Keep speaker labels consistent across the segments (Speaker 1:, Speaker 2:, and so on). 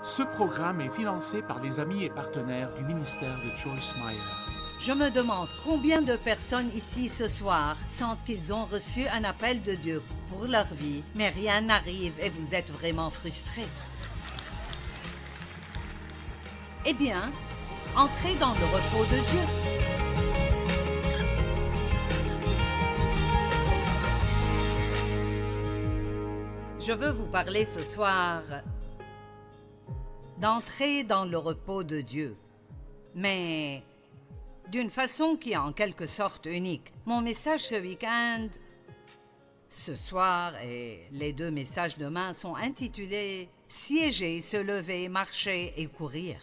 Speaker 1: Ce programme est financé par les amis et partenaires du ministère de Joyce Meyer.
Speaker 2: Je me demande combien de personnes ici ce soir sentent qu'ils ont reçu un appel de Dieu pour leur vie, mais rien n'arrive et vous êtes vraiment frustrés. Eh bien, entrez dans le repos de Dieu. Je veux vous parler ce soir d'entrer dans le repos de Dieu, mais d'une façon qui est en quelque sorte unique. Mon message ce week-end, ce soir et les deux messages demain sont intitulés « Siéger, se lever, marcher et courir ».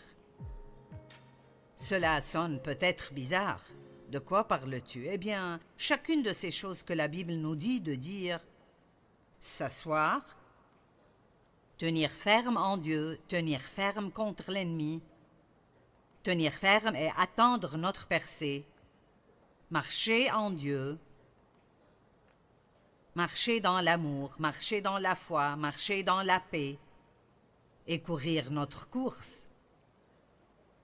Speaker 2: Cela sonne peut-être bizarre. De quoi parles-tu? Eh bien, chacune de ces choses que la Bible nous dit de dire « s'asseoir », tenir ferme en Dieu, tenir ferme contre l'ennemi, tenir ferme et attendre notre percée, marcher en Dieu, marcher dans l'amour, marcher dans la foi, marcher dans la paix et courir notre course.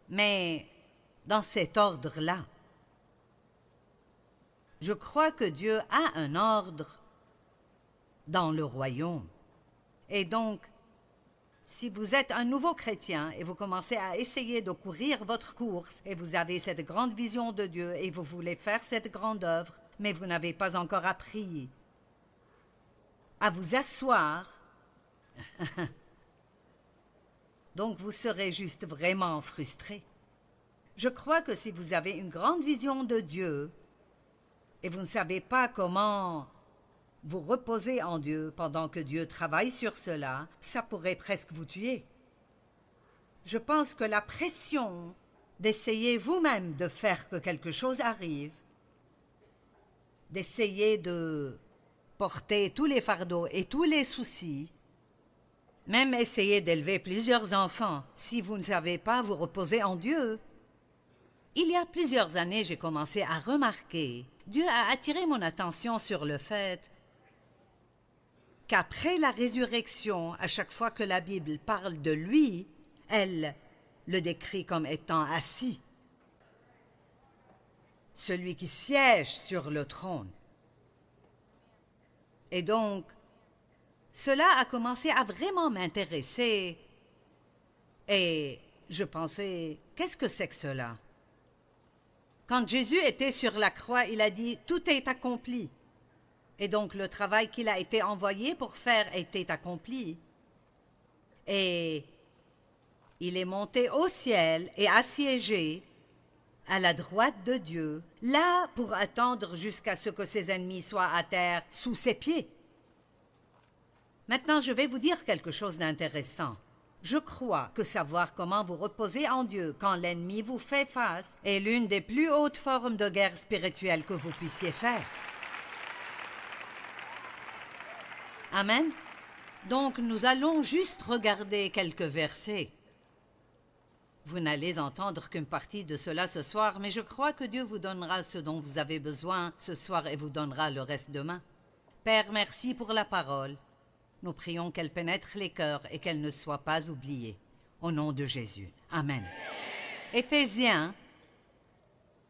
Speaker 2: Mais dans cet ordre-là, je crois que Dieu a un ordre dans le royaume. Et donc, si vous êtes un nouveau chrétien et vous commencez à essayer de courir votre course et vous avez cette grande vision de Dieu et vous voulez faire cette grande œuvre, mais vous n'avez pas encore appris à vous asseoir, donc vous serez juste vraiment frustré. Je crois que si vous avez une grande vision de Dieu et vous ne savez pas comment vous reposer en Dieu pendant que Dieu travaille sur cela, ça pourrait presque vous tuer. Je pense que la pression d'essayer vous-même de faire que quelque chose arrive, d'essayer de porter tous les fardeaux et tous les soucis, même essayer d'élever plusieurs enfants, si vous ne savez pas vous reposer en Dieu. Il y a plusieurs années, j'ai commencé à remarquer, Dieu a attiré mon attention sur le fait qu'après la résurrection, à chaque fois que la Bible parle de lui, elle le décrit comme étant assis. Celui qui siège sur le trône. Et donc, cela a commencé à vraiment m'intéresser. Et je pensais, qu'est-ce que c'est que cela? Quand Jésus était sur la croix, il a dit « Tout est accompli ». Et donc le travail qu'il a été envoyé pour faire était accompli. Et il est monté au ciel et assiégé à la droite de Dieu, là pour attendre jusqu'à ce que ses ennemis soient à terre sous ses pieds. Maintenant, je vais vous dire quelque chose d'intéressant. Je crois que savoir comment vous reposer en Dieu quand l'ennemi vous fait face est l'une des plus hautes formes de guerre spirituelle que vous puissiez faire. Amen. Donc, nous allons juste regarder quelques versets. Vous n'allez entendre qu'une partie de cela ce soir, mais je crois que Dieu vous donnera ce dont vous avez besoin ce soir et vous donnera le reste demain. Père, merci pour la parole. Nous prions qu'elle pénètre les cœurs et qu'elle ne soit pas oubliée. Au nom de Jésus. Amen. Éphésiens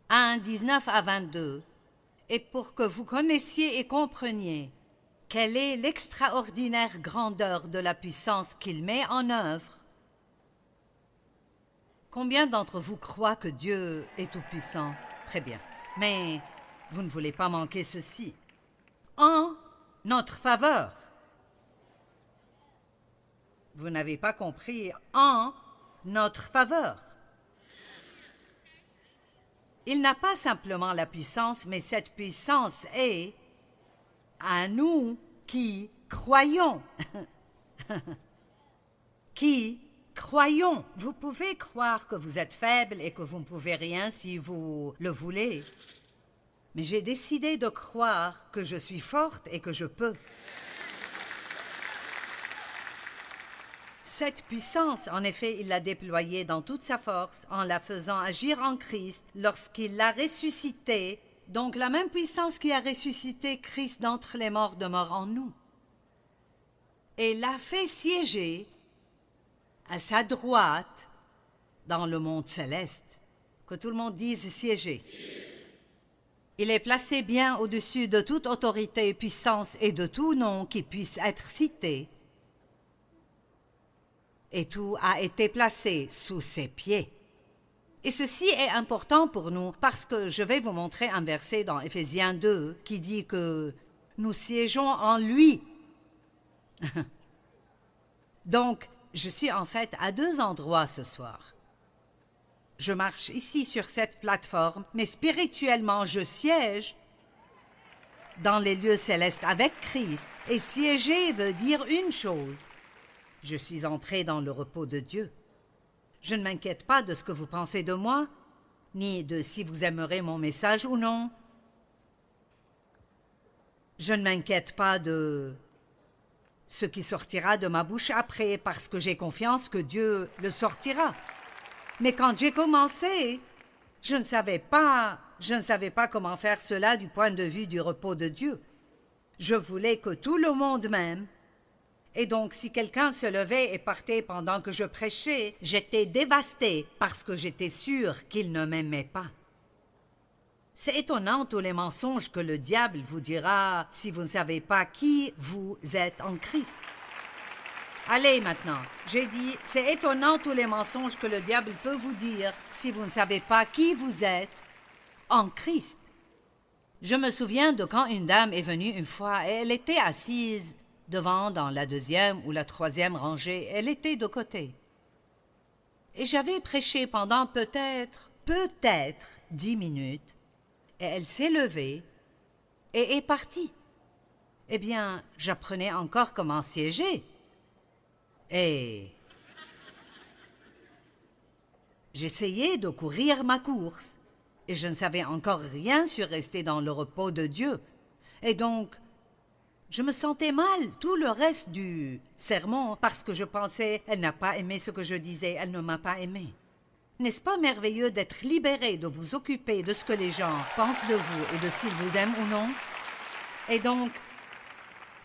Speaker 2: 1, 19 à 22. Et pour que vous connaissiez et compreniez quelle est l'extraordinaire grandeur de la puissance qu'il met en œuvre? Combien d'entre vous croient que Dieu est tout-puissant? Très bien. Mais vous ne voulez pas manquer ceci. En notre faveur. Vous n'avez pas compris. En notre faveur. Il n'a pas simplement la puissance, mais cette puissance est à nous qui croyons. Qui croyons. Vous pouvez croire que vous êtes faible et que vous ne pouvez rien si vous le voulez. Mais j'ai décidé de croire que je suis forte et que je peux. Cette puissance, en effet, il l'a déployée dans toute sa force en la faisant agir en Christ lorsqu'il l'a ressuscité. Donc la même puissance qui a ressuscité Christ d'entre les morts demeure en nous. Et l'a fait siéger à sa droite, dans le monde céleste. Que tout le monde dise siéger. Il est placé bien au-dessus de toute autorité, puissance et de tout nom qui puisse être cité. Et tout a été placé sous ses pieds. Et ceci est important pour nous parce que je vais vous montrer un verset dans Éphésiens 2 qui dit que nous siégeons en lui. Donc, je suis en fait à deux endroits ce soir. Je marche ici sur cette plateforme, mais spirituellement, je siège dans les lieux célestes avec Christ. Et siéger veut dire une chose. Je suis entré dans le repos de Dieu. Je ne m'inquiète pas de ce que vous pensez de moi, ni de si vous aimerez mon message ou non. Je ne m'inquiète pas de ce qui sortira de ma bouche après, parce que j'ai confiance que Dieu le sortira. Mais quand j'ai commencé, je ne savais pas comment faire cela du point de vue du repos de Dieu. Je voulais que tout le monde m'aime. Et donc, si quelqu'un se levait et partait pendant que je prêchais, j'étais dévastée parce que j'étais sûre qu'il ne m'aimait pas. C'est étonnant tous les mensonges que le diable vous dira si vous ne savez pas qui vous êtes en Christ. Allez maintenant, j'ai dit, c'est étonnant tous les mensonges que le diable peut vous dire si vous ne savez pas qui vous êtes en Christ. Je me souviens de quand une dame est venue une fois et elle était assise devant dans la deuxième ou la troisième rangée. Elle était de côté. Et j'avais prêché pendant peut-être 10 minutes et elle s'est levée et est partie. Eh bien, j'apprenais encore comment siéger. Et j'essayais de courir ma course, et je ne savais encore rien sur rester dans le repos de Dieu. Et donc, je me sentais mal tout le reste du sermon, parce que je pensais, elle n'a pas aimé ce que je disais, elle ne m'a pas aimé. N'est-ce pas merveilleux d'être libéré, de vous occuper de ce que les gens pensent de vous et de s'ils vous aiment ou non? Et donc,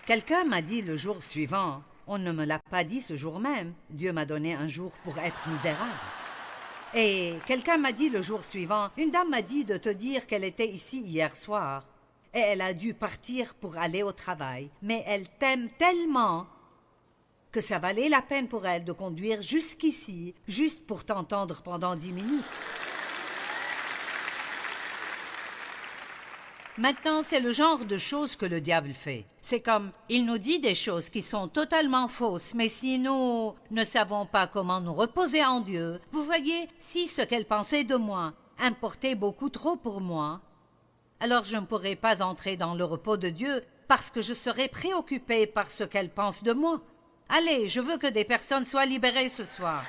Speaker 2: quelqu'un m'a dit le jour suivant, on ne me l'a pas dit ce jour même. Dieu m'a donné un jour pour être misérable. Et quelqu'un m'a dit le jour suivant, une dame m'a dit de te dire qu'elle était ici hier soir. Et elle a dû partir pour aller au travail. Mais elle t'aime tellement que ça valait la peine pour elle de conduire jusqu'ici, juste pour t'entendre pendant 10 minutes. Maintenant, c'est le genre de choses que le diable fait. C'est comme, il nous dit des choses qui sont totalement fausses, mais si nous ne savons pas comment nous reposer en Dieu, vous voyez, si ce qu'elle pensait de moi importait beaucoup trop pour moi, alors je ne pourrais pas entrer dans le repos de Dieu parce que je serais préoccupée par ce qu'elle pense de moi. Allez, je veux que des personnes soient libérées ce soir.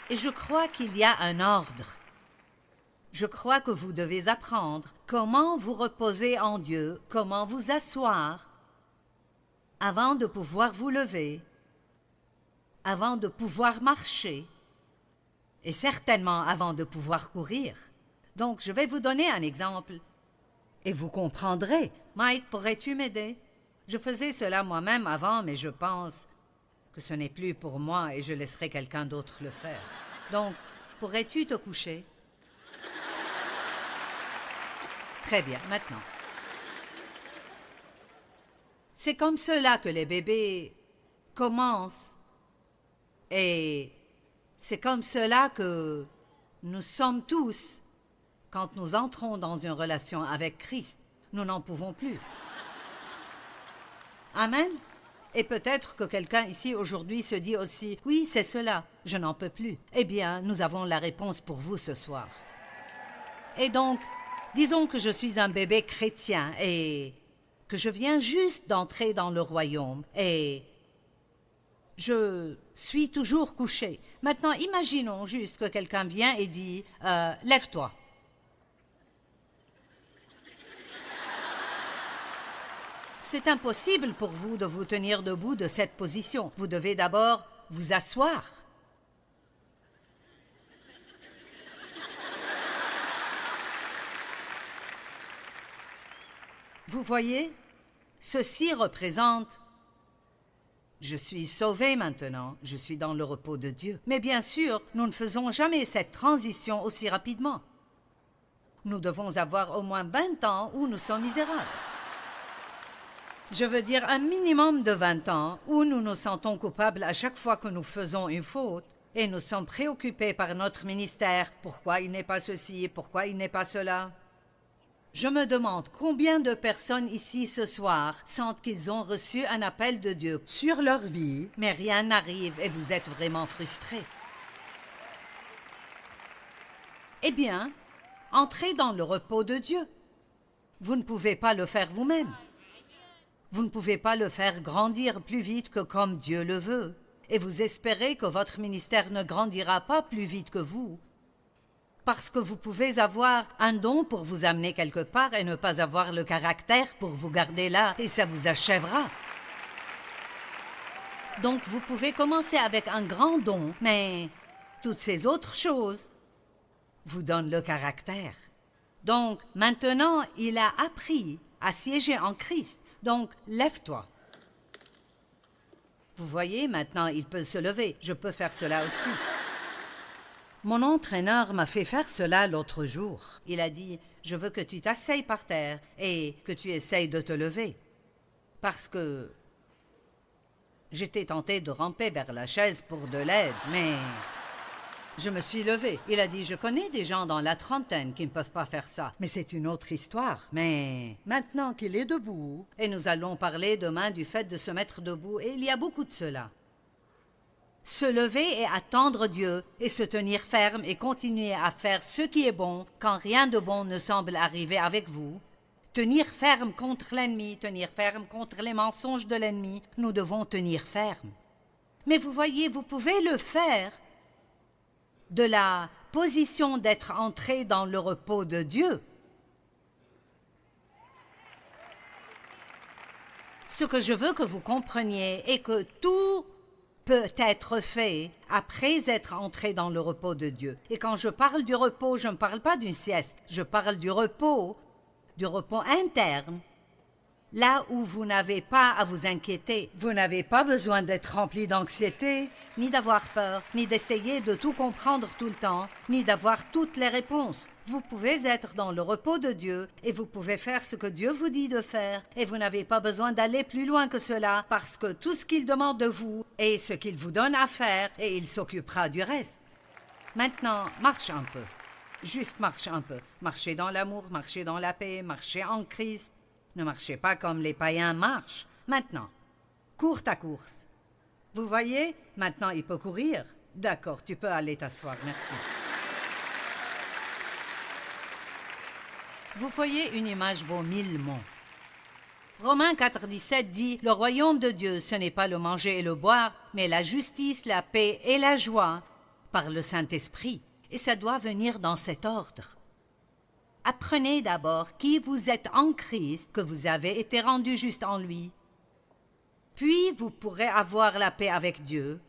Speaker 2: Et je crois qu'il y a un ordre. Je crois que vous devez apprendre comment vous reposer en Dieu, comment vous asseoir, avant de pouvoir vous lever, avant de pouvoir marcher, et certainement avant de pouvoir courir. Donc, je vais vous donner un exemple, et vous comprendrez. Mike, pourrais-tu m'aider? Je faisais cela moi-même avant, mais je pense que ce n'est plus pour moi et je laisserai quelqu'un d'autre le faire. Donc, pourrais-tu te coucher? Très bien, maintenant. C'est comme cela que les bébés commencent. Et c'est comme cela que nous sommes tous quand nous entrons dans une relation avec Christ. Nous n'en pouvons plus. Amen. Et peut-être que quelqu'un ici aujourd'hui se dit aussi, oui, c'est cela, je n'en peux plus. Eh bien, nous avons la réponse pour vous ce soir. Et donc, disons que je suis un bébé chrétien et que je viens juste d'entrer dans le royaume et je suis toujours couché. Maintenant, imaginons juste que quelqu'un vient et dit « Lève-toi ». C'est impossible pour vous de vous tenir debout de cette position. Vous devez d'abord vous asseoir. Vous voyez, ceci représente Je suis sauvé maintenant, je suis dans le repos de Dieu. Mais bien sûr, nous ne faisons jamais cette transition aussi rapidement. Nous devons avoir au moins 20 ans où nous sommes misérables. Je veux dire un minimum de 20 ans où nous nous sentons coupables à chaque fois que nous faisons une faute et nous sommes préoccupés par notre ministère. Pourquoi il n'est pas ceci, pourquoi il n'est pas cela? Je me demande combien de personnes ici ce soir sentent qu'ils ont reçu un appel de Dieu sur leur vie, mais rien n'arrive et vous êtes vraiment frustrés. Eh bien, entrez dans le repos de Dieu. Vous ne pouvez pas le faire vous-même. Vous ne pouvez pas le faire grandir plus vite que comme Dieu le veut. Et vous espérez que votre ministère ne grandira pas plus vite que vous. Parce que vous pouvez avoir un don pour vous amener quelque part et ne pas avoir le caractère pour vous garder là, et ça vous achèvera. Donc vous pouvez commencer avec un grand don, mais toutes ces autres choses vous donnent le caractère. Donc maintenant, il a appris à siéger en Christ. Donc lève-toi. Vous voyez, maintenant il peut se lever. Je peux faire cela aussi. Mon entraîneur m'a fait faire cela l'autre jour. Il a dit, je veux que tu t'asseyes par terre et que tu essayes de te lever. Parce que j'étais tentée de ramper vers la chaise pour de l'aide, mais je me suis levée. Il a dit, je connais des gens dans la trentaine qui ne peuvent pas faire ça, mais c'est une autre histoire. Mais maintenant qu'il est debout, et nous allons parler demain du fait de se mettre debout, et il y a beaucoup de cela. Se lever et attendre Dieu et se tenir ferme et continuer à faire ce qui est bon quand rien de bon ne semble arriver avec vous. Tenir ferme contre l'ennemi, tenir ferme contre les mensonges de l'ennemi. Nous devons tenir ferme. Mais vous voyez, vous pouvez le faire de la position d'être entré dans le repos de Dieu. Ce que je veux que vous compreniez est que tout peut être fait après être entré dans le repos de Dieu. Et quand je parle du repos, je ne parle pas d'une sieste, je parle du repos interne, là où vous n'avez pas à vous inquiéter. Vous n'avez pas besoin d'être rempli d'anxiété, ni d'avoir peur, ni d'essayer de tout comprendre tout le temps, ni d'avoir toutes les réponses. Vous pouvez être dans le repos de Dieu et vous pouvez faire ce que Dieu vous dit de faire et vous n'avez pas besoin d'aller plus loin que cela parce que tout ce qu'il demande de vous est ce qu'il vous donne à faire et il s'occupera du reste. Maintenant, marche un peu. Juste marche un peu. Marchez dans l'amour, marchez dans la paix, marchez en Christ. Ne marchez pas comme les païens marchent. Maintenant, cours ta course. Vous voyez, maintenant il peut courir. D'accord, tu peux aller t'asseoir, merci. Vous voyez, une image vaut 1000 mots. Romains 4,17 dit « Le royaume de Dieu, ce n'est pas le manger et le boire, mais la justice, la paix et la joie par le Saint-Esprit. » Et ça doit venir dans cet ordre. Apprenez d'abord qui vous êtes en Christ, que vous avez été rendu juste en lui. Puis vous pourrez avoir la paix avec Dieu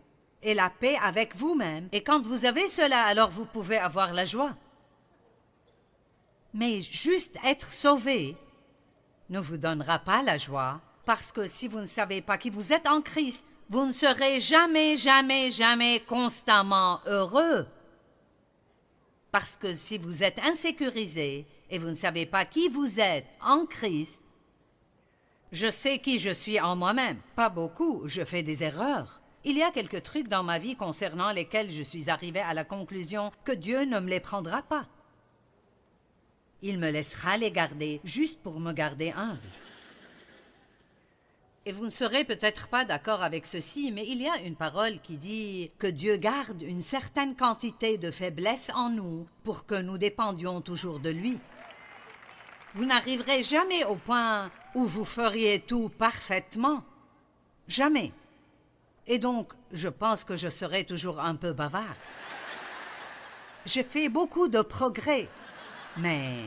Speaker 2: et la paix avec vous-même. Et quand vous avez cela, alors vous pouvez avoir la joie. Mais juste être sauvé ne vous donnera pas la joie, parce que si vous ne savez pas qui vous êtes en Christ, vous ne serez jamais, jamais, jamais constamment heureux. Parce que si vous êtes insécurisé et vous ne savez pas qui vous êtes en Christ, je sais qui je suis en moi-même. Pas beaucoup, je fais des erreurs. Il y a quelques trucs dans ma vie concernant lesquels je suis arrivé à la conclusion que Dieu ne me les prendra pas. Il me laissera les garder juste pour me garder humble. Et vous ne serez peut-être pas d'accord avec ceci, mais il y a une parole qui dit que Dieu garde une certaine quantité de faiblesse en nous pour que nous dépendions toujours de lui. Vous n'arriverez jamais au point où vous feriez tout parfaitement. Jamais. Et donc, je pense que je serai toujours un peu bavard. J'ai fait beaucoup de progrès, mais...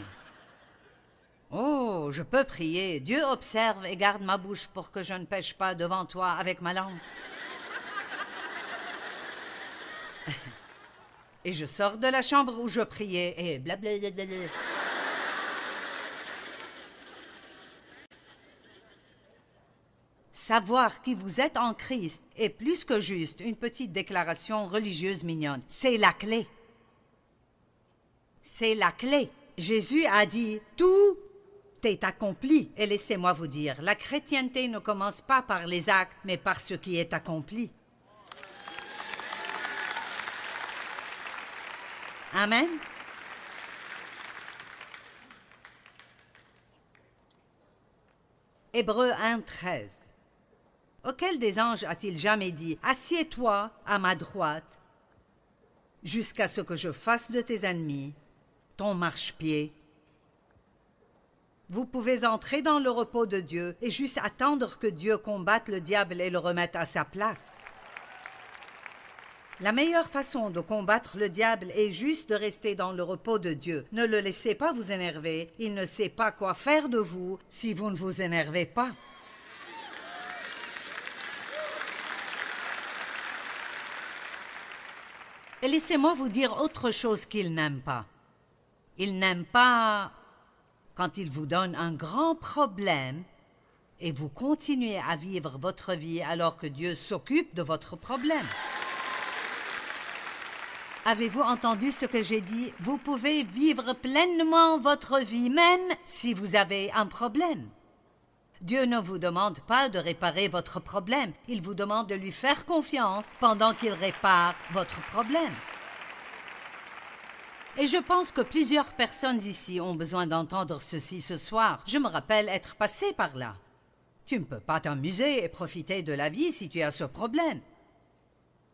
Speaker 2: Oh, je peux prier. Dieu observe et garde ma bouche pour que je ne pêche pas devant toi avec ma langue. Et je sors de la chambre où je priais et blablabla. savoir qui vous êtes en Christ est plus que juste une petite déclaration religieuse mignonne. C'est la clé. C'est la clé. Jésus a dit « Tout est accompli ». Et laissez-moi vous dire, la chrétienté ne commence pas par les actes, mais par ce qui est accompli. Amen. Hébreux 1:13. Auquel des anges a-t-il jamais dit « Assieds-toi à ma droite, jusqu'à ce que je fasse de tes ennemis ton marchepied ». Vous pouvez entrer dans le repos de Dieu et juste attendre que Dieu combatte le diable et le remette à sa place. La meilleure façon de combattre le diable est juste de rester dans le repos de Dieu. Ne le laissez pas vous énerver. Il ne sait pas quoi faire de vous si vous ne vous énervez pas. Et laissez-moi vous dire autre chose qu'il n'aime pas. Il n'aime pas quand il vous donne un grand problème et vous continuez à vivre votre vie alors que Dieu s'occupe de votre problème. Avez-vous entendu ce que j'ai dit? Vous pouvez vivre pleinement votre vie même si vous avez un problème. Dieu ne vous demande pas de réparer votre problème. Il vous demande de lui faire confiance pendant qu'il répare votre problème. Et je pense que plusieurs personnes ici ont besoin d'entendre ceci ce soir. Je me rappelle être passé par là. Tu ne peux pas t'amuser et profiter de la vie si tu as ce problème.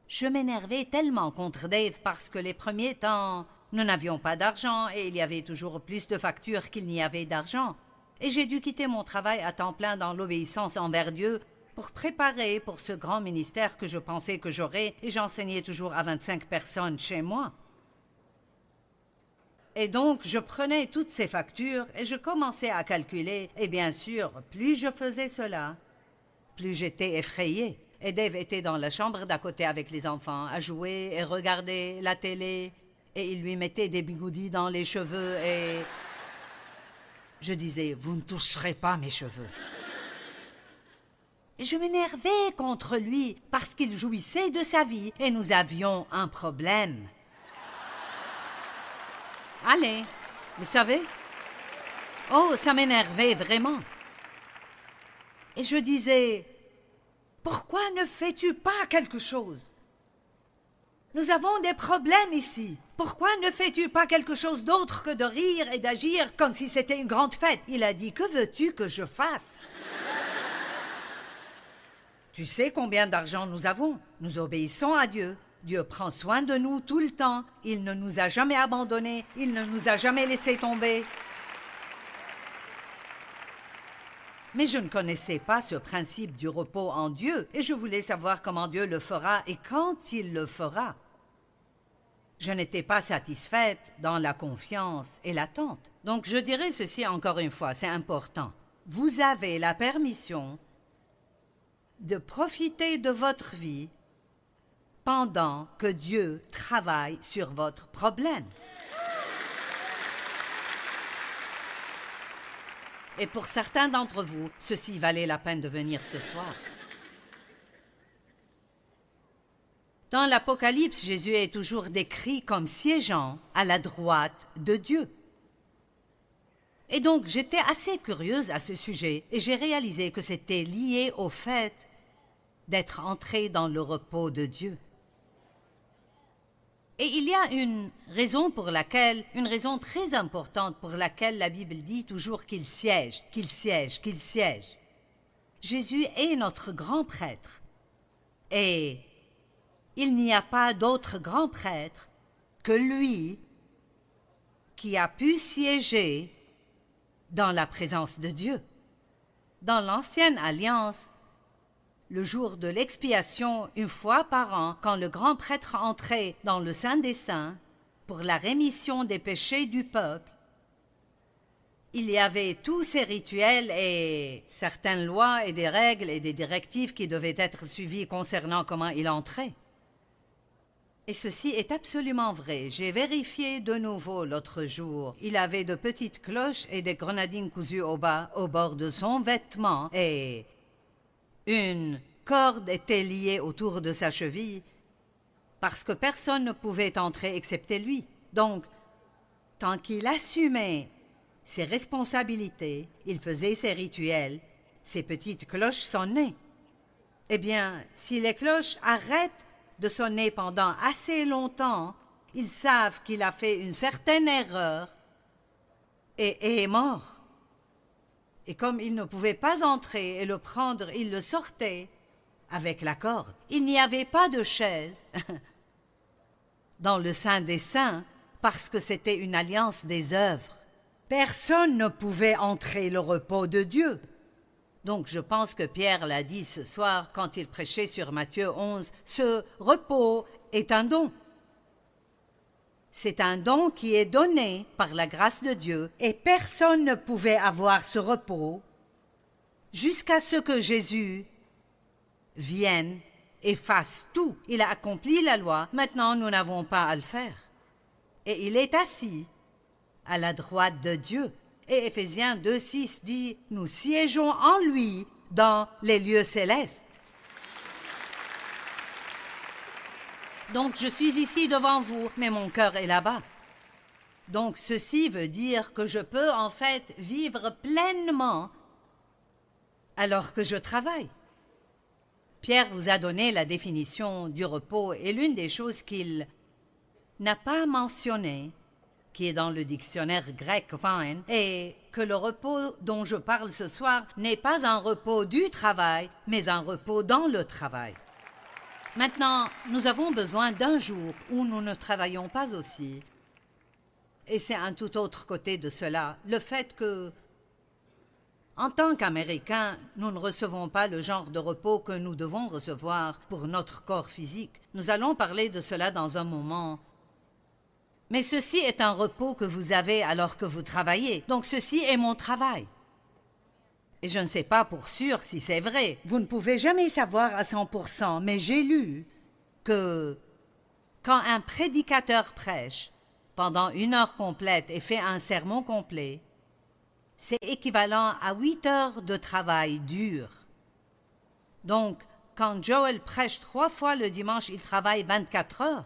Speaker 2: Je m'énervais tellement contre Dave parce que les premiers temps, nous n'avions pas d'argent et il y avait toujours plus de factures qu'il n'y avait d'argent. Et j'ai dû quitter mon travail à temps plein dans l'obéissance envers Dieu pour préparer pour ce grand ministère que je pensais que j'aurais et j'enseignais toujours à 25 personnes chez moi. Et donc, je prenais toutes ces factures et je commençais à calculer. Et bien sûr, plus je faisais cela, plus j'étais effrayée. Et Dave était dans la chambre d'à côté avec les enfants, à jouer et regarder la télé. Et il lui mettait des bigoudis dans les cheveux et... Je disais, vous ne toucherez pas mes cheveux. Et je m'énervais contre lui parce qu'il jouissait de sa vie et nous avions un problème. Allez, vous savez? Oh, ça m'énervait vraiment. Et je disais... Pourquoi ne fais-tu pas quelque chose? Nous avons des problèmes ici. Pourquoi ne fais-tu pas quelque chose d'autre que de rire et d'agir comme si c'était une grande fête? Il a dit, que veux-tu que je fasse? Tu sais combien d'argent nous avons? Nous obéissons à Dieu. Dieu prend soin de nous tout le temps. Il ne nous a jamais abandonnés. Il ne nous a jamais laissés tomber. Mais je ne connaissais pas ce principe du repos en Dieu et je voulais savoir comment Dieu le fera et quand il le fera. Je n'étais pas satisfaite dans la confiance et l'attente. Donc je dirais ceci encore une fois, c'est important. Vous avez la permission de profiter de votre vie pendant que Dieu travaille sur votre problème. Et pour certains d'entre vous, ceci valait la peine de venir ce soir. Dans l'Apocalypse, Jésus est toujours décrit comme siégeant à la droite de Dieu. Et donc, j'étais assez curieuse à ce sujet et j'ai réalisé que c'était lié au fait d'être entré dans le repos de Dieu. Et il y a une raison très importante pour laquelle la Bible dit toujours qu'il siège, qu'il siège, qu'il siège. Jésus est notre grand prêtre. Et il n'y a pas d'autre grand prêtre que lui qui a pu siéger dans la présence de Dieu. Dans l'Ancienne Alliance, le jour de l'expiation, une fois par an, quand le grand prêtre entrait dans le Saint des Saints pour la rémission des péchés du peuple, il y avait tous ces rituels et certaines lois et des règles et des directives qui devaient être suivies concernant comment il entrait. Et ceci est absolument vrai. J'ai vérifié de nouveau l'autre jour. Il avait de petites cloches et des grenadines cousues au bas, au bord de son vêtement et... Une corde était liée autour de sa cheville parce que personne ne pouvait entrer excepté lui. Donc, tant qu'il assumait ses responsabilités, il faisait ses rituels, ses petites cloches sonnaient. Eh bien, si les cloches arrêtent de sonner pendant assez longtemps, ils savent qu'il a fait une certaine erreur et est mort. Et comme il ne pouvait pas entrer et le prendre, il le sortait avec la corde. Il n'y avait pas de chaise dans le Saint des Saints parce que c'était une alliance des œuvres. Personne ne pouvait entrer le repos de Dieu. Donc je pense que Pierre l'a dit ce soir quand il prêchait sur Matthieu 11, ce repos est un don. C'est un don qui est donné par la grâce de Dieu et personne ne pouvait avoir ce repos jusqu'à ce que Jésus vienne et fasse tout. Il a accompli la loi, maintenant nous n'avons pas à le faire. Et il est assis à la droite de Dieu. Et Éphésiens 2,6 dit « Nous siégeons en lui dans les lieux célestes ». Donc je suis ici devant vous, mais mon cœur est là-bas. Donc ceci veut dire que je peux en fait vivre pleinement alors que je travaille. Pierre vous a donné la définition du repos et l'une des choses qu'il n'a pas mentionnées, qui est dans le dictionnaire grec Vine, est que le repos dont je parle ce soir n'est pas un repos du travail, mais un repos dans le travail. Maintenant, nous avons besoin d'un jour où nous ne travaillons pas aussi. Et c'est un tout autre côté de cela, le fait que, en tant qu'Américains, nous ne recevons pas le genre de repos que nous devons recevoir pour notre corps physique. Nous allons parler de cela dans un moment. Mais ceci est un repos que vous avez alors que vous travaillez. Donc ceci est mon travail. Et je ne sais pas pour sûr si c'est vrai. Vous ne pouvez jamais savoir à 100%, mais j'ai lu que quand un prédicateur prêche pendant 1 heure complète et fait un sermon complet, c'est équivalent à 8 heures de travail dur. Donc, quand Joel prêche 3 fois le dimanche, il travaille 24 heures.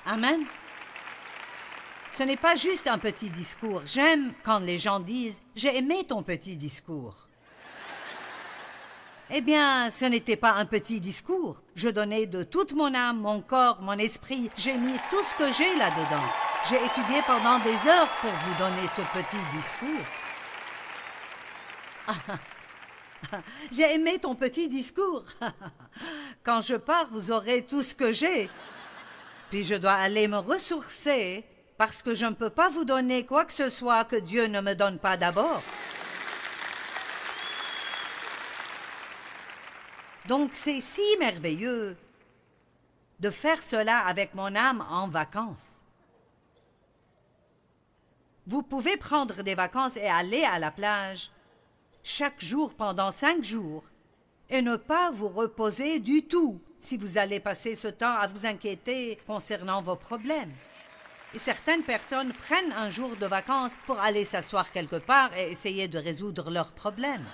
Speaker 2: Amen. Ce n'est pas juste un petit discours. J'aime quand les gens disent « J'ai aimé ton petit discours ». Eh bien, ce n'était pas un petit discours. Je donnais de toute mon âme, mon corps, mon esprit. J'ai mis tout ce que j'ai là-dedans. J'ai étudié pendant des heures pour vous donner ce petit discours. J'ai aimé ton petit discours. Quand je pars, vous aurez tout ce que j'ai. Puis je dois aller me ressourcer parce que je ne peux pas vous donner quoi que ce soit que Dieu ne me donne pas d'abord. Donc c'est si merveilleux de faire cela avec mon âme en vacances. Vous pouvez prendre des vacances et aller à la plage chaque jour pendant 5 jours et ne pas vous reposer du tout si vous allez passer ce temps à vous inquiéter concernant vos problèmes. Et certaines personnes prennent un jour de vacances pour aller s'asseoir quelque part et essayer de résoudre leurs problèmes.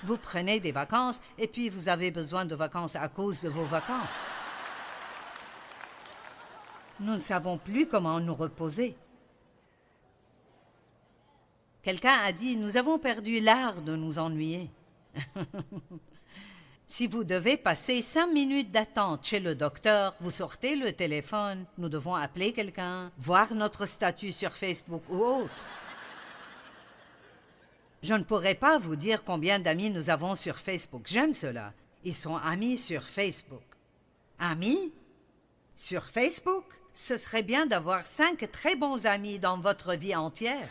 Speaker 2: Vous prenez des vacances et puis vous avez besoin de vacances à cause de vos vacances. Nous ne savons plus comment nous reposer. Quelqu'un a dit « Nous avons perdu l'art de nous ennuyer ». Si vous devez passer 5 minutes d'attente chez le docteur, vous sortez le téléphone, nous devons appeler quelqu'un, voir notre statut sur Facebook ou autre. Je ne pourrais pas vous dire combien d'amis nous avons sur Facebook. J'aime cela. Ils sont amis sur Facebook. Amis? Sur Facebook? Ce serait bien d'avoir 5 très bons amis dans votre vie entière.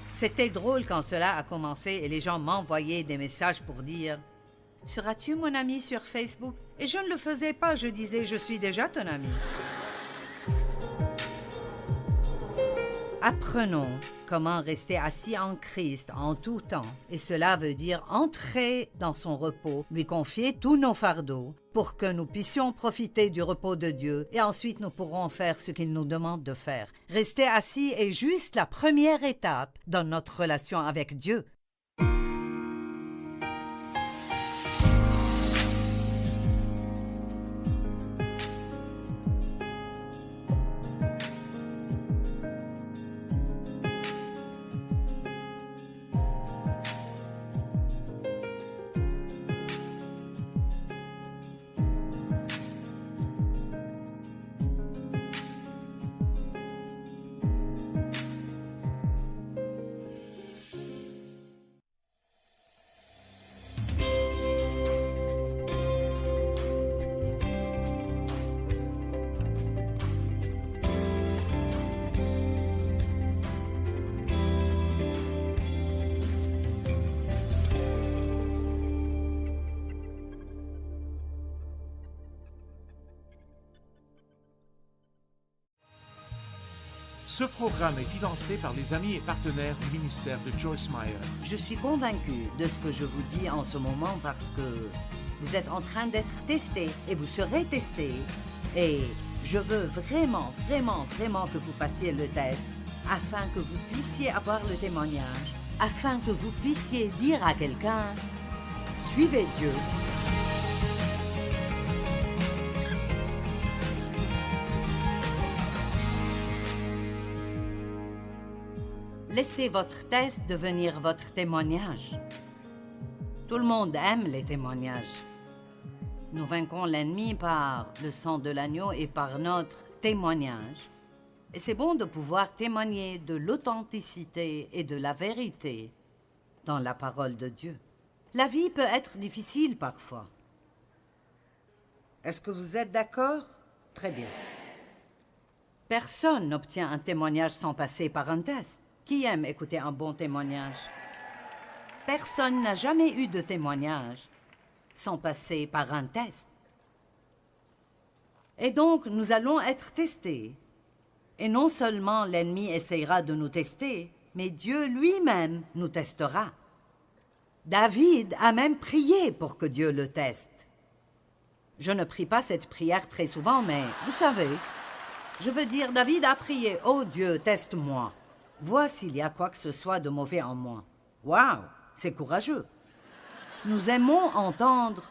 Speaker 2: C'était drôle quand cela a commencé et les gens m'envoyaient des messages pour dire « Seras-tu mon ami sur Facebook ?» Et je ne le faisais pas, je disais « Je suis déjà ton ami. » Apprenons comment rester assis en Christ en tout temps. Et cela veut dire entrer dans son repos, lui confier tous nos fardeaux pour que nous puissions profiter du repos de Dieu et ensuite nous pourrons faire ce qu'il nous demande de faire. Rester assis est juste la première étape dans notre relation avec Dieu.
Speaker 1: Ce programme est financé par les amis et partenaires du ministère de Joyce Meyer.
Speaker 2: Je suis convaincue de ce que je vous dis en ce moment parce que vous êtes en train d'être testé et vous serez testé. Et je veux vraiment que vous passiez le test afin que vous puissiez avoir le témoignage, afin que vous puissiez dire à quelqu'un « Suivez Dieu ». Laissez votre test devenir votre témoignage. Tout le monde aime les témoignages. Nous vaincrons l'ennemi par le sang de l'agneau et par notre témoignage. Et c'est bon de pouvoir témoigner de l'authenticité et de la vérité dans la parole de Dieu. La vie peut être difficile parfois. Est-ce que vous êtes d'accord? Très bien. Personne n'obtient un témoignage sans passer par un test. Qui aime écouter un bon témoignage? Personne n'a jamais eu de témoignage sans passer par un test. Et donc, nous allons être testés. Et non seulement l'ennemi essayera de nous tester, mais Dieu lui-même nous testera. David a même prié pour que Dieu le teste. Je ne prie pas cette prière très souvent, mais vous savez, je veux dire, David a prié, « Oh Dieu, teste-moi. Vois s'il y a quoi que ce soit de mauvais en moi. » Waouh, c'est courageux. Nous aimons entendre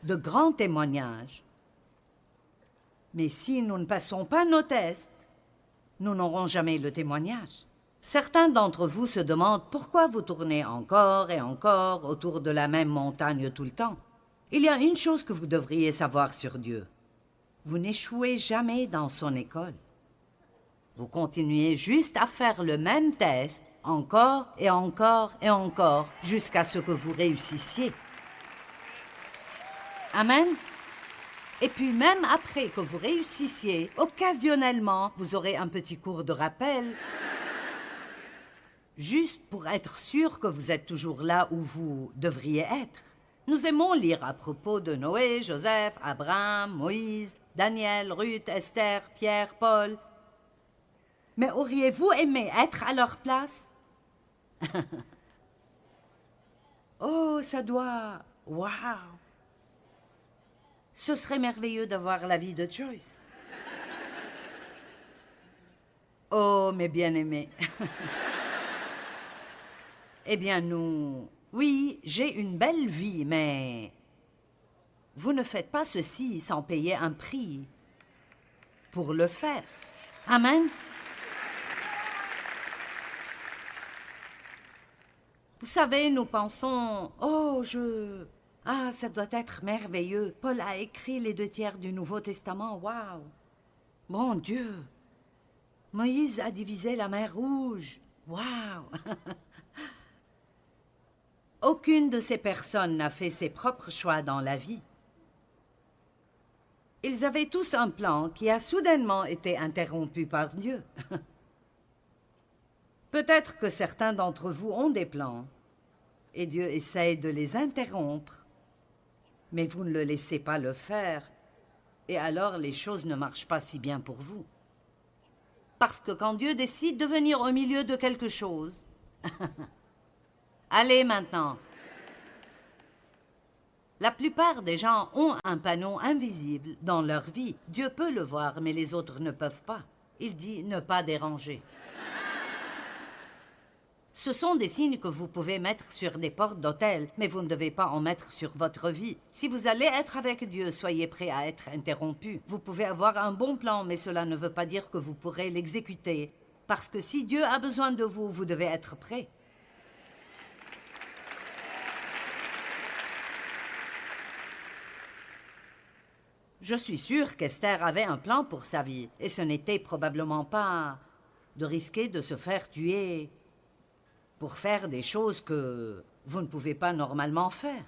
Speaker 2: de grands témoignages. Mais si nous ne passons pas nos tests, nous n'aurons jamais le témoignage. Certains d'entre vous se demandent pourquoi vous tournez encore et encore autour de la même montagne tout le temps. Il y a une chose que vous devriez savoir sur Dieu. Vous n'échouez jamais dans son école. Vous continuez juste à faire le même test, encore et encore et encore, jusqu'à ce que vous réussissiez. Amen. Et puis même après que vous réussissiez, occasionnellement, vous aurez un petit cours de rappel, juste pour être sûr que vous êtes toujours là où vous devriez être. Nous aimons lire à propos de Noé, Joseph, Abraham, Moïse, Daniel, Ruth, Esther, Pierre, Paul. Mais auriez-vous aimé être à leur place? Oh, ça doit... Waouh! Ce serait merveilleux d'avoir la vie de Joyce. Oh, mes bien-aimés. Eh bien, nous... Oui, j'ai une belle vie, mais... Vous ne faites pas ceci sans payer un prix pour le faire. Amen. Vous savez, nous pensons, ça doit être merveilleux. Paul a écrit les 2/3 du Nouveau Testament, waouh! Mon Dieu! Moïse a divisé la mer Rouge, waouh! Aucune de ces personnes n'a fait ses propres choix dans la vie. Ils avaient tous un plan qui a soudainement été interrompu par Dieu. Peut-être que certains d'entre vous ont des plans, et Dieu essaye de les interrompre, mais vous ne le laissez pas le faire, et alors les choses ne marchent pas si bien pour vous. Parce que quand Dieu décide de venir au milieu de quelque chose... Allez maintenant. La plupart des gens ont un panneau invisible dans leur vie. Dieu peut le voir, mais les autres ne peuvent pas. Il dit ne pas déranger. Ce sont des signes que vous pouvez mettre sur des portes d'hôtel, mais vous ne devez pas en mettre sur votre vie. Si vous allez être avec Dieu, soyez prêt à être interrompu. Vous pouvez avoir un bon plan, mais cela ne veut pas dire que vous pourrez l'exécuter. Parce que si Dieu a besoin de vous, vous devez être prêt. Je suis sûre qu'Esther avait un plan pour sa vie, et ce n'était probablement pas de risquer de se faire tuer pour faire des choses que vous ne pouvez pas normalement faire.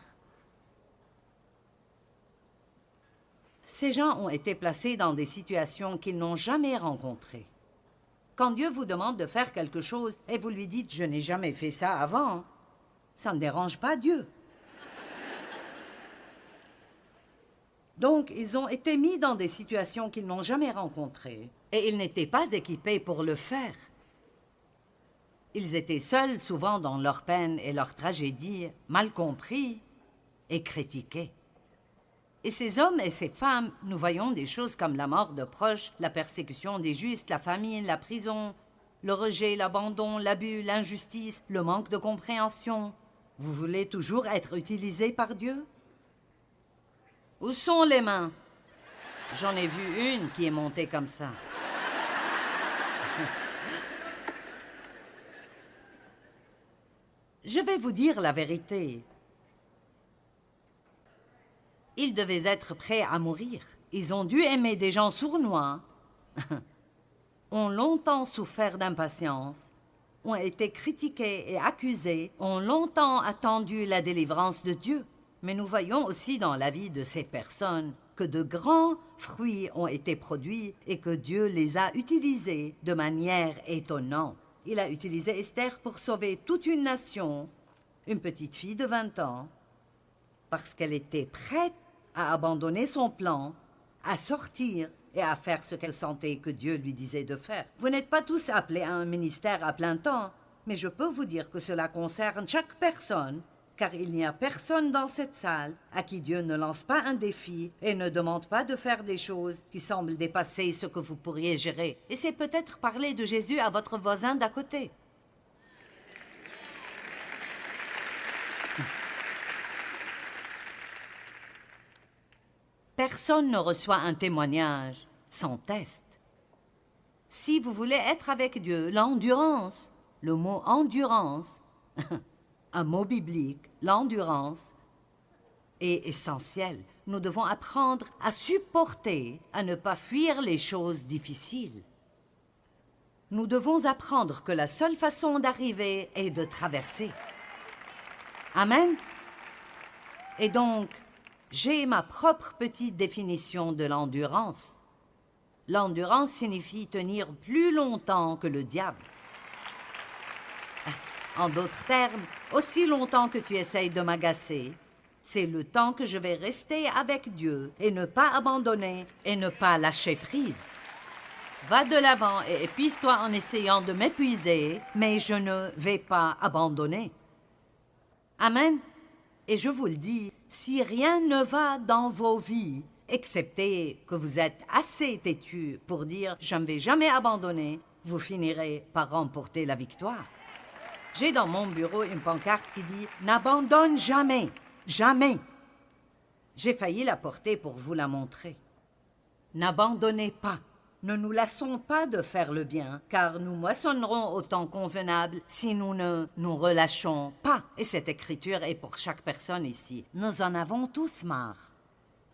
Speaker 2: Ces gens ont été placés dans des situations qu'ils n'ont jamais rencontrées. Quand Dieu vous demande de faire quelque chose et vous lui dites « je n'ai jamais fait ça avant », ça ne dérange pas Dieu. Donc, ils ont été mis dans des situations qu'ils n'ont jamais rencontrées et ils n'étaient pas équipés pour le faire. Ils étaient seuls, souvent dans leur peine et leur tragédie, mal compris et critiqués. Et ces hommes et ces femmes, nous voyons des choses comme la mort de proches, la persécution des justes, la famine, la prison, le rejet, l'abandon, l'abus, l'injustice, le manque de compréhension. Vous voulez toujours être utilisé par Dieu? Où sont les mains? J'en ai vu une qui est montée comme ça. Je vais vous dire la vérité. Ils devaient être prêts à mourir. Ils ont dû aimer des gens sournois, ont longtemps souffert d'impatience, ont été critiqués et accusés, ont longtemps attendu la délivrance de Dieu. Mais nous voyons aussi dans la vie de ces personnes que de grands fruits ont été produits et que Dieu les a utilisés de manière étonnante. Il a utilisé Esther pour sauver toute une nation, une petite fille de 20 ans, parce qu'elle était prête à abandonner son plan, à sortir et à faire ce qu'elle sentait que Dieu lui disait de faire. Vous n'êtes pas tous appelés à un ministère à plein temps, mais je peux vous dire que cela concerne chaque personne, car il n'y a personne dans cette salle à qui Dieu ne lance pas un défi et ne demande pas de faire des choses qui semblent dépasser ce que vous pourriez gérer. Et c'est peut-être parler de Jésus à votre voisin d'à côté. Personne ne reçoit un témoignage sans test. Si vous voulez être avec Dieu, l'endurance, le mot endurance, un mot biblique, l'endurance, est essentiel. Nous devons apprendre à supporter, à ne pas fuir les choses difficiles. Nous devons apprendre que la seule façon d'arriver est de traverser. Amen. Et donc, j'ai ma propre petite définition de l'endurance. L'endurance signifie tenir plus longtemps que le diable. En d'autres termes, aussi longtemps que tu essayes de m'agacer, c'est le temps que je vais rester avec Dieu et ne pas abandonner et ne pas lâcher prise. Va de l'avant et épuise-toi en essayant de m'épuiser, mais je ne vais pas abandonner. Amen. Et je vous le dis, si rien ne va dans vos vies, excepté que vous êtes assez têtus pour dire « je ne vais jamais abandonner », vous finirez par remporter la victoire. J'ai dans mon bureau une pancarte qui dit « N'abandonne jamais, jamais ». J'ai failli la porter pour vous la montrer. N'abandonnez pas. Ne nous lassons pas de faire le bien, car nous moissonnerons au temps convenable si nous ne nous relâchons pas. Et cette écriture est pour chaque personne ici. Nous en avons tous marre.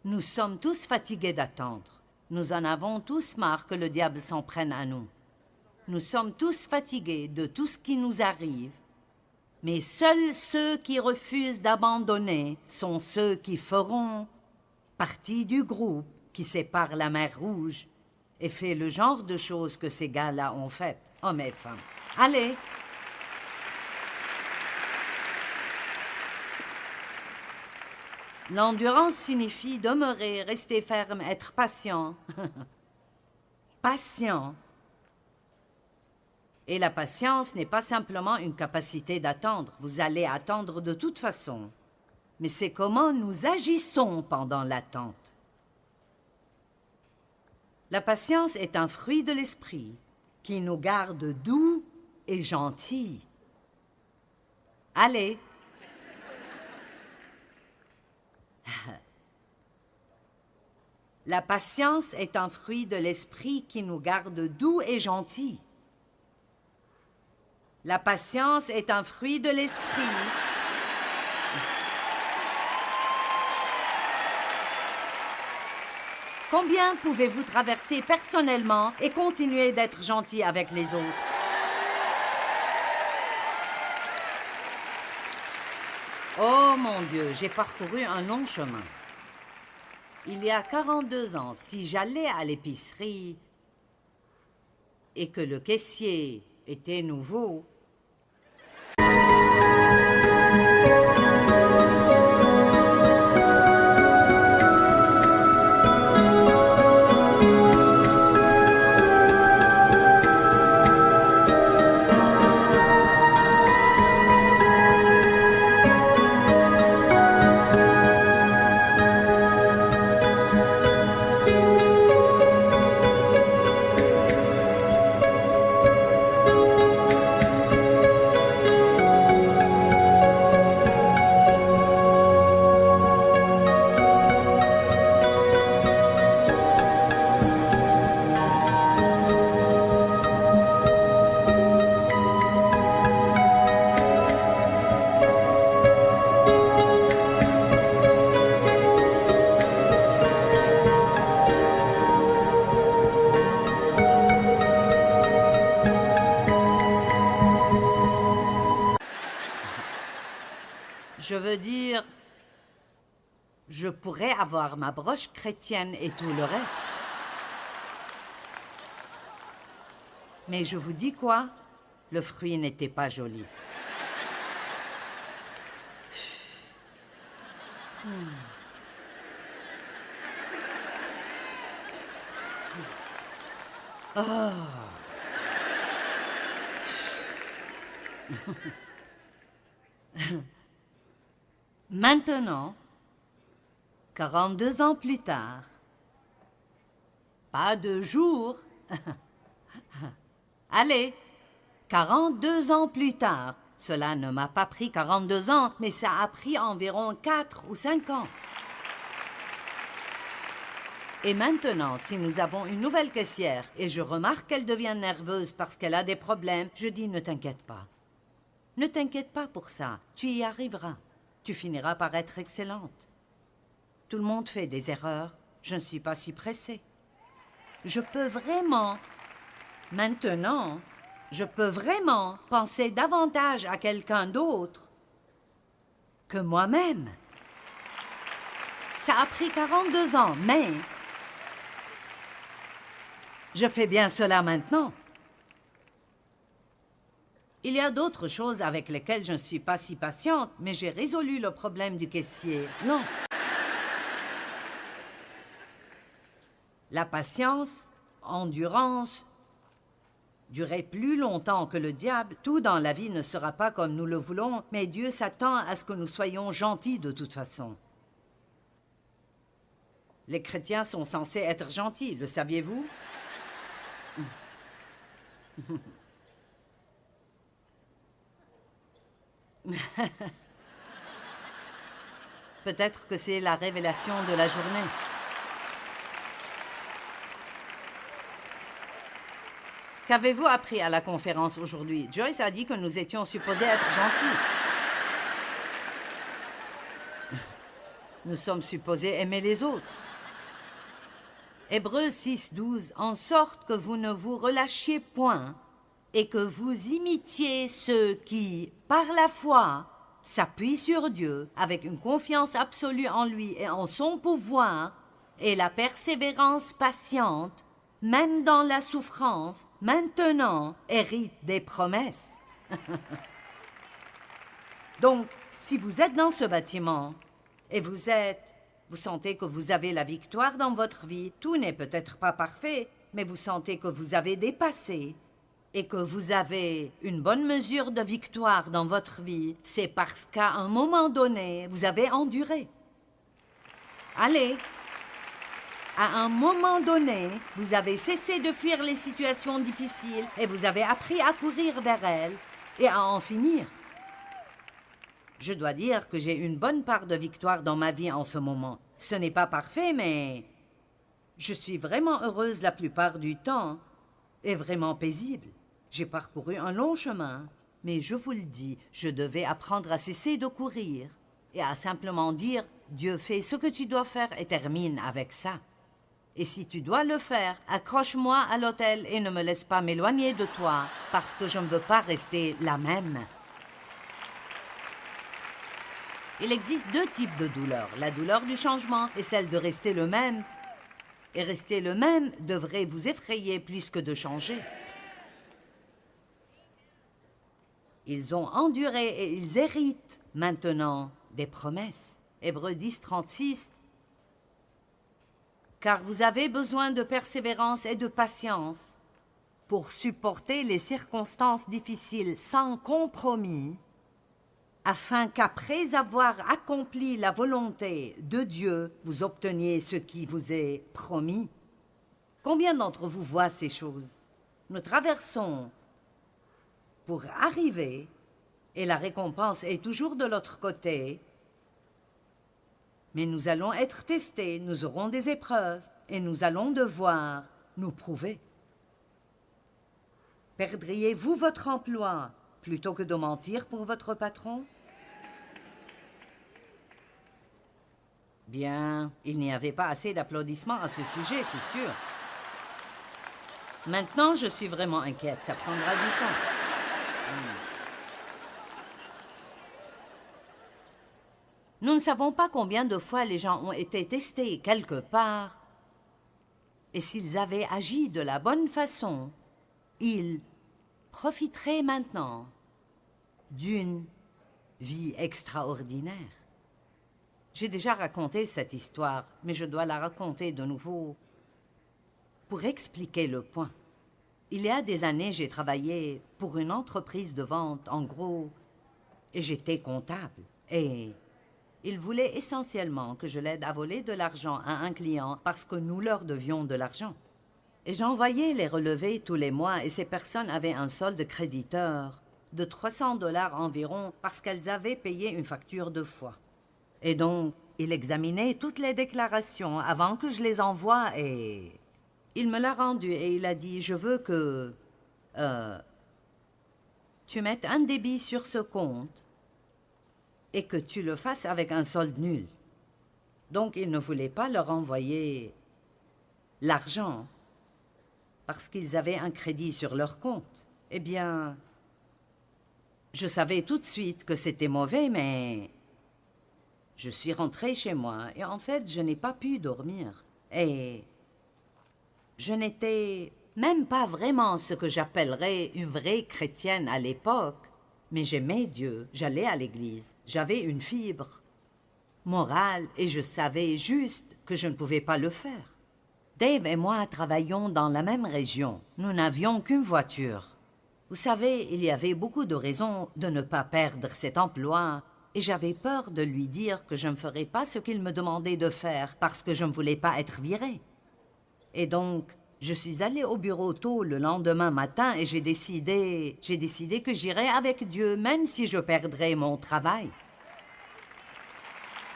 Speaker 2: Nous sommes tous fatigués d'attendre. Nous en avons tous marre que le diable s'en prenne à nous. Nous sommes tous fatigués de tout ce qui nous arrive. Mais seuls ceux qui refusent d'abandonner sont ceux qui feront partie du groupe qui sépare la mer Rouge et fait le genre de choses que ces gars-là ont faites, hommes et femmes. Allez! L'endurance signifie demeurer, rester ferme, être patient. Patient. Et la patience n'est pas simplement une capacité d'attendre. Vous allez attendre de toute façon. Mais c'est comment nous agissons pendant l'attente. La patience est un fruit de l'esprit qui nous garde doux et gentils. Allez. La patience est un fruit de l'esprit qui nous garde doux et gentils. La patience est un fruit de l'esprit. Combien pouvez-vous traverser personnellement et continuer d'être gentil avec les autres? Oh mon Dieu, j'ai parcouru un long chemin. Il y a 42 ans, si j'allais à l'épicerie et que le caissier était nouveau, je veux dire, je pourrais avoir ma broche chrétienne et tout le reste. Mais je vous dis quoi? Le fruit n'était pas joli. Oh. Maintenant, 42 ans plus tard, pas 2 jours, allez, 42 ans plus tard, cela ne m'a pas pris 42 ans, mais ça a pris environ 4 ou 5 ans. Et maintenant, si nous avons une nouvelle caissière et je remarque qu'elle devient nerveuse parce qu'elle a des problèmes, je dis ne t'inquiète pas. Ne t'inquiète pas pour ça, tu y arriveras. Tu finiras par être excellente. Tout le monde fait des erreurs. Je ne suis pas si pressée. Je peux vraiment, maintenant, je peux vraiment penser davantage à quelqu'un d'autre que moi-même. Ça a pris 42 ans, mais je fais bien cela maintenant. Il y a d'autres choses avec lesquelles je ne suis pas si patiente, mais j'ai résolu le problème du caissier. Non. La patience, endurance, durer plus longtemps que le diable, tout dans la vie ne sera pas comme nous le voulons, mais Dieu s'attend à ce que nous soyons gentils de toute façon. Les chrétiens sont censés être gentils, le saviez-vous? Peut-être que c'est la révélation de la journée. Qu'avez-vous appris à la conférence aujourd'hui? Joyce a dit que nous étions supposés être gentils. Nous sommes supposés aimer les autres. Hébreux 6:12, en sorte que vous ne vous relâchiez point et que vous imitiez ceux qui, par la foi, s'appuient sur Dieu avec une confiance absolue en lui et en son pouvoir, et la persévérance patiente, même dans la souffrance, maintenant hérite des promesses. Donc, si vous êtes dans ce bâtiment et vous sentez que vous avez la victoire dans votre vie, tout n'est peut-être pas parfait, mais vous sentez que vous avez dépassé et que vous avez une bonne mesure de victoire dans votre vie, c'est parce qu'à un moment donné, vous avez enduré. Allez, à un moment donné, vous avez cessé de fuir les situations difficiles et vous avez appris à courir vers elles et à en finir. Je dois dire que j'ai une bonne part de victoire dans ma vie en ce moment. Ce n'est pas parfait, mais je suis vraiment heureuse la plupart du temps et vraiment paisible. J'ai parcouru un long chemin, mais je vous le dis, je devais apprendre à cesser de courir et à simplement dire « Dieu fait ce que tu dois faire et termine avec ça ». Et si tu dois le faire, accroche-moi à l'autel et ne me laisse pas m'éloigner de toi, parce que je ne veux pas rester la même. Il existe 2 types de douleurs, la douleur du changement et celle de rester le même. Et rester le même devrait vous effrayer plus que de changer. Ils ont enduré et ils héritent maintenant des promesses. Hébreux 10, 36. Car vous avez besoin de persévérance et de patience pour supporter les circonstances difficiles sans compromis, afin qu'après avoir accompli la volonté de Dieu, vous obteniez ce qui vous est promis. Combien d'entre vous voient ces choses? Nous traversons pour arriver, et la récompense est toujours de l'autre côté. Mais nous allons être testés, nous aurons des épreuves, et nous allons devoir nous prouver. Perdriez-vous votre emploi plutôt que de mentir pour votre patron? Bien, il n'y avait pas assez d'applaudissements à ce sujet, c'est sûr. Maintenant, je suis vraiment inquiète, ça prendra du temps. Nous ne savons pas combien de fois les gens ont été testés quelque part. Et s'ils avaient agi de la bonne façon, ils profiteraient maintenant d'une vie extraordinaire. J'ai déjà raconté cette histoire, mais je dois la raconter de nouveau pour expliquer le point. Il y a des années, j'ai travaillé pour une entreprise de vente, en gros, et j'étais comptable. Et il voulait essentiellement que je l'aide à voler de l'argent à un client parce que nous leur devions de l'argent. Et j'envoyais les relevés tous les mois et ces personnes avaient un solde créditeur de 300 $ environ parce qu'elles avaient payé une facture 2 fois. Et donc, il examinait toutes les déclarations avant que je les envoie et il me l'a rendu et il a dit « Je veux que tu mettes un débit sur ce compte et que tu le fasses avec un solde nul. » Donc, il ne voulait pas leur envoyer l'argent parce qu'ils avaient un crédit sur leur compte. Eh bien, je savais tout de suite que c'était mauvais, mais je suis rentrée chez moi et en fait, je n'ai pas pu dormir. Et je n'étais même pas vraiment ce que j'appellerais une vraie chrétienne à l'époque, mais j'aimais Dieu, j'allais à l'église, j'avais une fibre morale et je savais juste que je ne pouvais pas le faire. Dave et moi travaillions dans la même région. Nous n'avions qu'une voiture. Vous savez, il y avait beaucoup de raisons de ne pas perdre cet emploi et j'avais peur de lui dire que je ne ferais pas ce qu'il me demandait de faire parce que je ne voulais pas être virée. Et donc, je suis allée au bureau tôt le lendemain matin et j'ai décidé que j'irais avec Dieu même si je perdrais mon travail.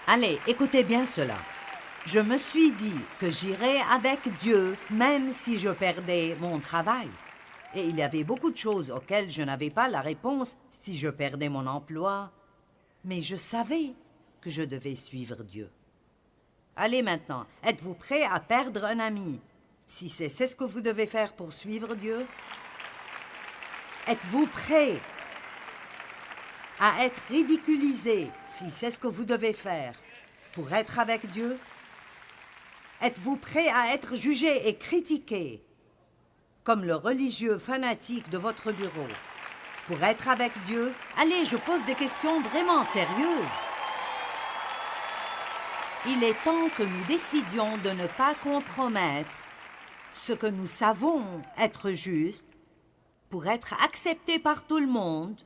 Speaker 2: Allez, écoutez bien cela. Je me suis dit que j'irais avec Dieu même si je perdais mon travail. Et il y avait beaucoup de choses auxquelles je n'avais pas la réponse si je perdais mon emploi. Mais je savais que je devais suivre Dieu. Allez maintenant, êtes-vous prêts à perdre un ami si c'est ce que vous devez faire pour suivre Dieu? Êtes-vous prêts à être ridiculisé si c'est ce que vous devez faire pour être avec Dieu? Êtes-vous prêts à être jugé et critiqué comme le religieux fanatique de votre bureau pour être avec Dieu? Allez, je pose des questions vraiment sérieuses. Il est temps que nous décidions de ne pas compromettre ce que nous savons être juste pour être accepté par tout le monde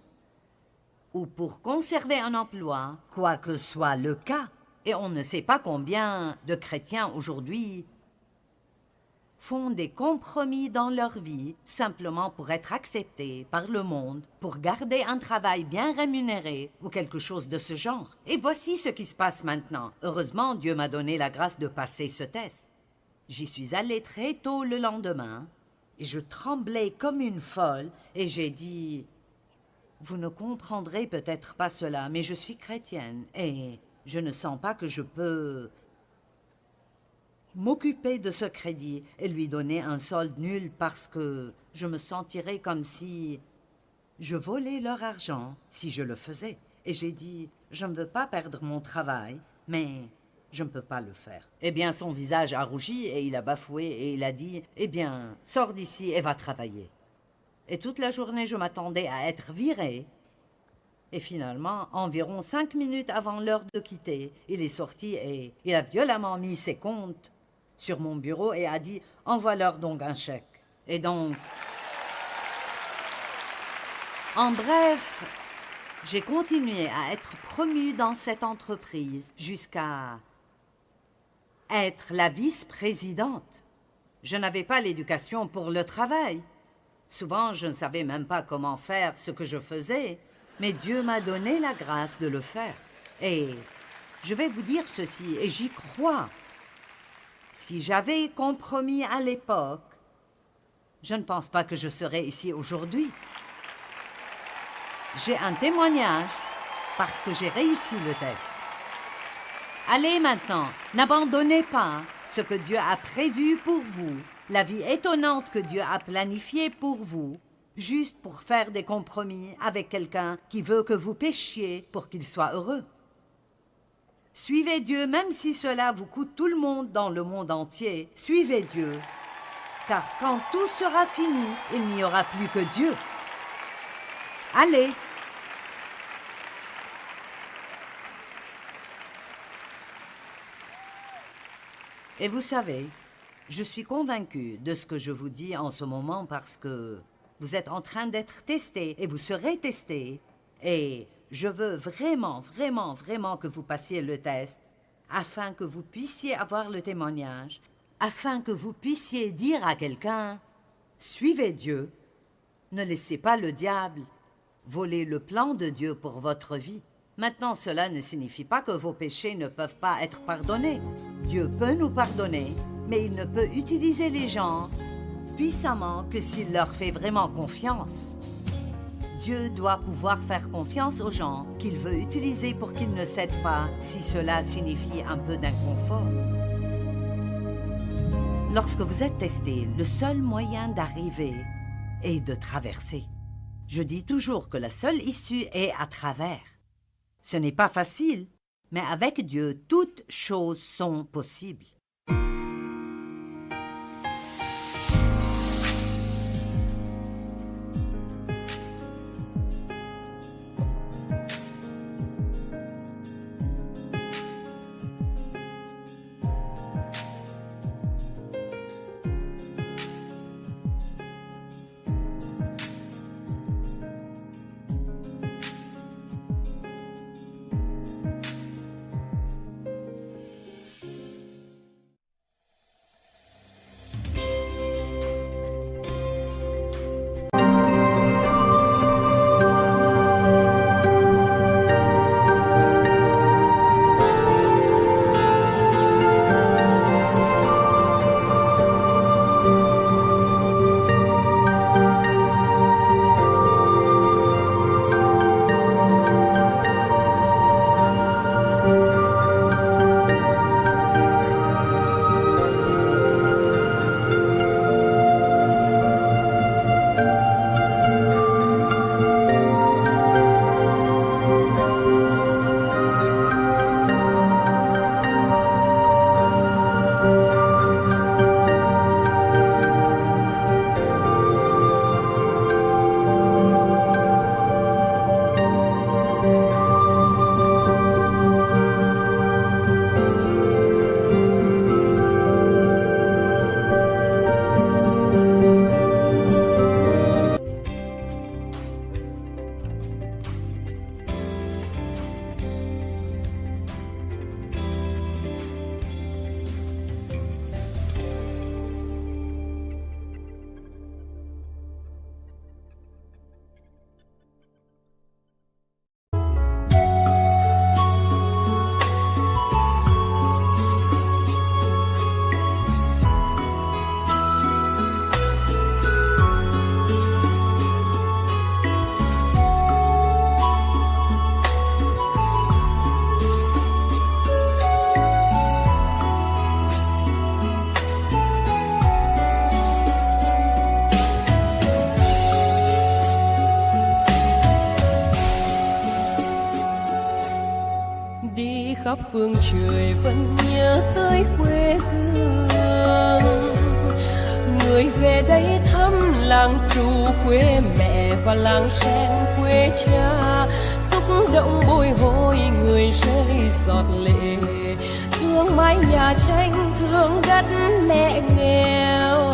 Speaker 2: ou pour conserver un emploi, quoi que soit le cas. Et on ne sait pas combien de chrétiens aujourd'hui font des compromis dans leur vie simplement pour être acceptés par le monde, pour garder un travail bien rémunéré ou quelque chose de ce genre. Et voici ce qui se passe maintenant. Heureusement, Dieu m'a donné la grâce de passer ce test. J'y suis allée très tôt le lendemain et je tremblais comme une folle et j'ai dit « Vous ne comprendrez peut-être pas cela, mais je suis chrétienne et je ne sens pas que je peux m'occuper de ce crédit et lui donner un solde nul parce que je me sentirais comme si je volais leur argent si je le faisais. Et j'ai dit, je ne veux pas perdre mon travail, mais je ne peux pas le faire. » Eh bien, son visage a rougi et il a bafoué et il a dit, « Eh bien, sors d'ici et va travailler. » Et toute la journée, je m'attendais à être virée. Et finalement, environ 5 minutes avant l'heure de quitter, il est sorti et il a violemment mis ses comptes sur mon bureau et a dit « Envoie-leur donc un chèque. » Et donc, en bref, j'ai continué à être promue dans cette entreprise jusqu'à être la vice-présidente. Je n'avais pas l'éducation pour le travail. Souvent, je ne savais même pas comment faire ce que je faisais, mais Dieu m'a donné la grâce de le faire. Et je vais vous dire ceci, et j'y crois. Si j'avais compromis à l'époque, je ne pense pas que je serais ici aujourd'hui. J'ai un témoignage parce que j'ai réussi le test. Allez maintenant, n'abandonnez pas ce que Dieu a prévu pour vous, la vie étonnante que Dieu a planifiée pour vous, juste pour faire des compromis avec quelqu'un qui veut que vous péchiez pour qu'il soit heureux. Suivez Dieu même si cela vous coûte tout le monde dans le monde entier. Suivez Dieu, car quand tout sera fini, il n'y aura plus que Dieu. Allez! Et vous savez, je suis convaincue de ce que je vous dis en ce moment parce que vous êtes en train d'être testé et vous serez testé. Et je veux vraiment, vraiment, vraiment que vous passiez le test afin que vous puissiez avoir le témoignage, afin que vous puissiez dire à quelqu'un « Suivez Dieu, ne laissez pas le diable voler le plan de Dieu pour votre vie. » Maintenant, cela ne signifie pas que vos péchés ne peuvent pas être pardonnés. Dieu peut nous pardonner, mais il ne peut utiliser les gens puissamment que s'il leur fait vraiment confiance. Dieu doit pouvoir faire confiance aux gens qu'il veut utiliser pour qu'ils ne cèdent pas si cela signifie un peu d'inconfort. Lorsque vous êtes testé, le seul moyen d'arriver est de traverser. Je dis toujours que la seule issue est à travers. Ce n'est pas facile, mais avec Dieu, toutes choses sont possibles.
Speaker 3: khắp phương trời vẫn nhớ tới quê hương. Người về đây thăm làng Trù quê mẹ và làng Sen quê cha, xúc động bồi hồi người rơi giọt lệ, thương mái nhà tranh thương đất mẹ nghèo.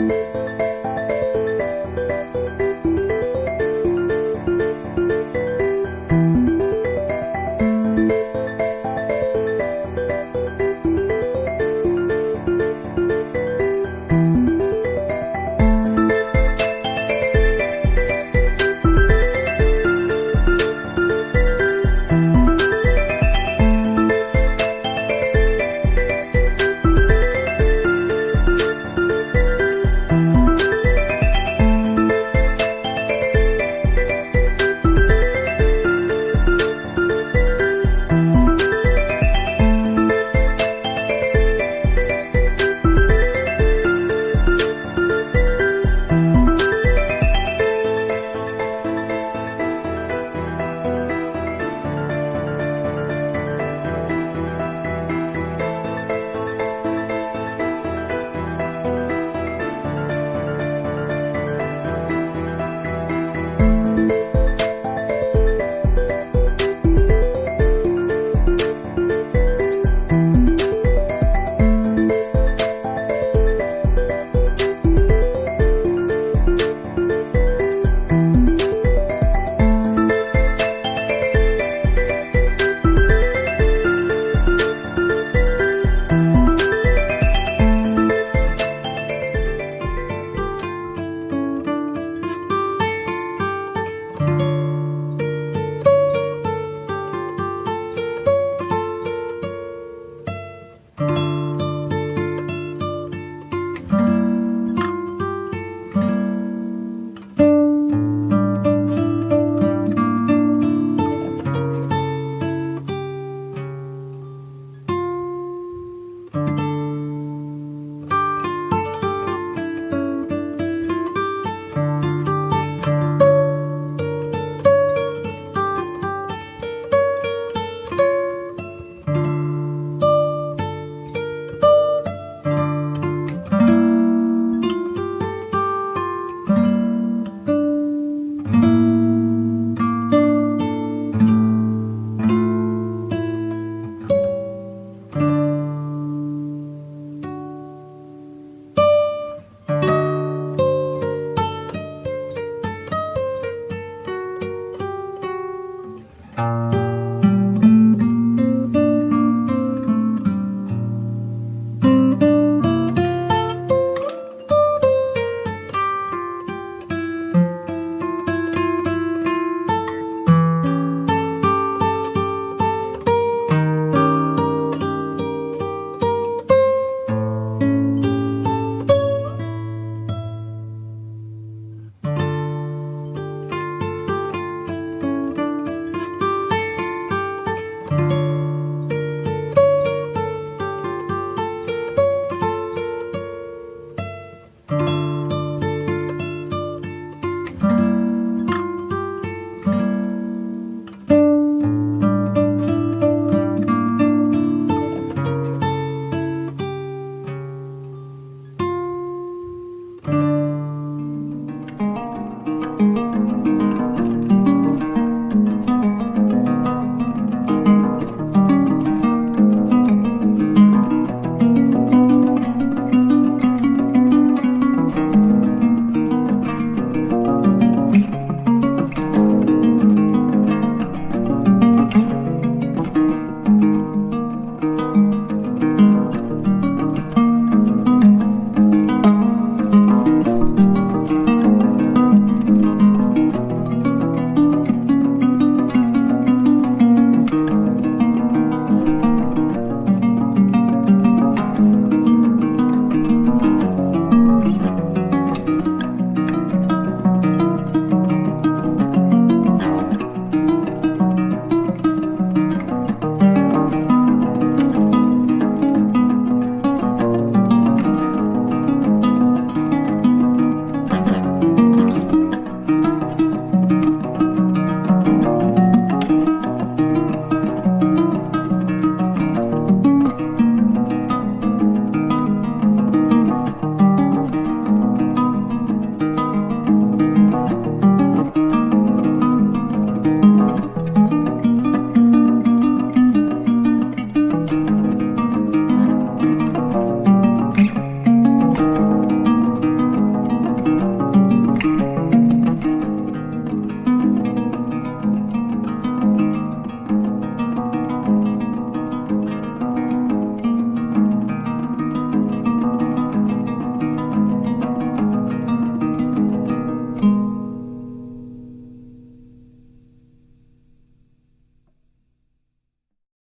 Speaker 3: Thank